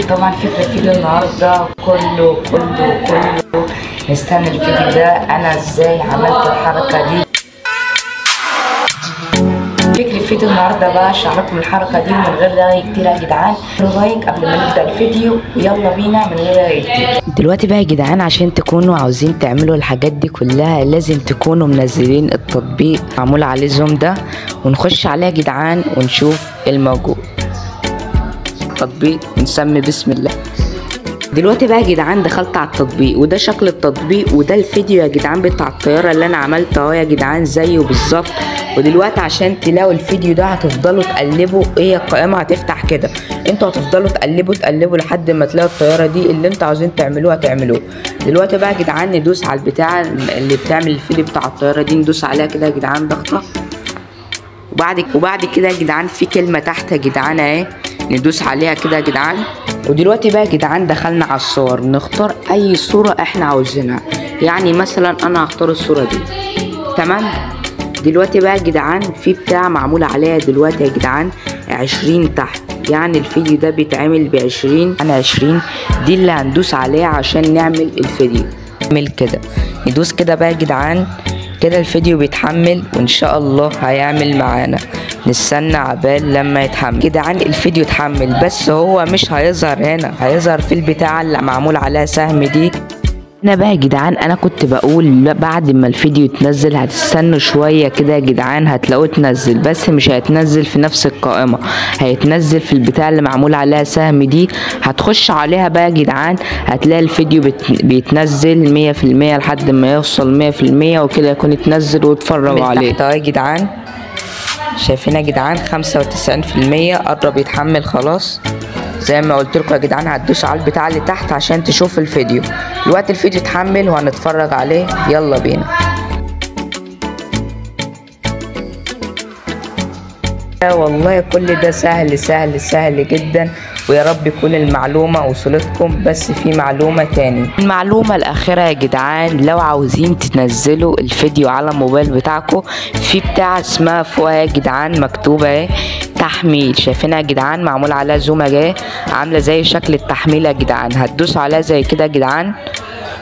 طبعا فكرة فيديو النهاردة كله نستنى الفيديو ده انا ازاي عملت الحركة دي. فكرة فيديو النهاردة بقى اشرح لكم الحركة دي من غير رغي كتير يا جدعان. لايك قبل ما نبدأ الفيديو ويلا بينا من غير رغي كتير. دلوقتي بقى يا جدعان عشان تكونوا عاوزين تعملوا الحاجات دي كلها لازم تكونوا منزلين التطبيق معمول عليه زوم ده، ونخش عليه يا جدعان ونشوف الموجود. تطبيق نسمي بسم الله. دلوقتي بقى يا جدعان دخلت على التطبيق وده شكل التطبيق وده الفيديو يا جدعان بتاع الطياره اللي انا عملته اهو يا جدعان زيه بالظبط. ودلوقتي عشان تلاقوا الفيديو ده هتفضلوا تقلبوا، ايه القائمه هتفتح كده، انتوا هتفضلوا تقلبوا لحد ما تلاقوا الطياره دي اللي انتوا عاوزين تعملوها تعملوه. دلوقتي بقى يا جدعان ندوس على البتاع اللي بتعمل الفيديو بتاع الطياره دي، ندوس عليها كده يا جدعان ضغطه. وبعد كده يا جدعان في كلمه تحت يا جدعان اهي ندوس عليها كده يا جدعان. ودلوقتي بقى يا جدعان دخلنا على الصور، نختار اي صورة احنا عاوزينها. يعني مثلا انا هختار الصورة دي تمام. دلوقتي بقى يا جدعان في بتاع معمول عليها دلوقتي يا جدعان 20 تحت، يعني الفيديو ده بيتعمل ب20. انا 20 دي اللي هندوس عليها عشان نعمل الفيديو. نعمل كده ندوس كده بقى يا جدعان كده الفيديو بيتحمل وان شاء الله هيعمل معانا. نستنى عبال لما يتحمل. جدعان الفيديو اتحمل بس هو مش هيظهر هنا، هيظهر في البتاعة اللي معمول عليها سهم دي. هنا بقى يا جدعان انا كنت بقول بعد ما الفيديو يتنزل هتستنوا شوية كده يا جدعان هتلاقوه اتنزل، بس مش هيتنزل في نفس القائمة، هيتنزل في البتاع اللي معمول عليها سهم دي. هتخش عليها بقى يا جدعان هتلاقي الفيديو بيتنزل 100% لحد ما يوصل 100% وكده يكون اتنزل واتفرجوا عليه. تحت يا جدعان شايفين يا جدعان 95% قرب يتحمل خلاص. زي ما قلت لكم يا جدعان هتدوسوا على البتاع اللي تحت عشان تشوفوا الفيديو. دلوقتي الفيديو اتحمل وهنتفرج عليه، يلا بينا. والله كل ده سهل جدا، ويا رب يكون المعلومة وصلتكم. بس في معلومة تاني، المعلومة الأخيرة يا جدعان لو عاوزين تنزلوا الفيديو على الموبايل بتاعكم في بتاع اسمها فوق يا جدعان مكتوبة اهي تحميل. شايفينها يا جدعان معمول عليها زوم اهي عاملة زي شكل التحميل يا جدعان. هتدوسوا عليها زي كده يا جدعان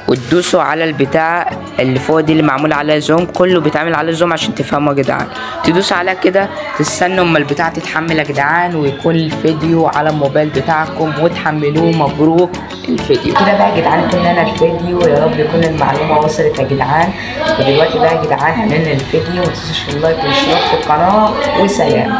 وتدوسوا على البتاع اللي فوق دي اللي معمول عليها زوم، كله بيتعمل عليه زوم عشان تفهموا يا جدعان. تدوسوا عليها كده تستنوا اما البتاع تتحمل يا جدعان ويكون الفيديو على الموبايل بتاعكم وتحملوه. مبروك الفيديو كده بقى يا جدعان. كنا انا الفيديو يا رب يكون المعلومه وصلت يا جدعان. ودلوقتي بقى يا جدعان هننهي الفيديو، متنسوش اللايك والاشتراك في القناه وسلام.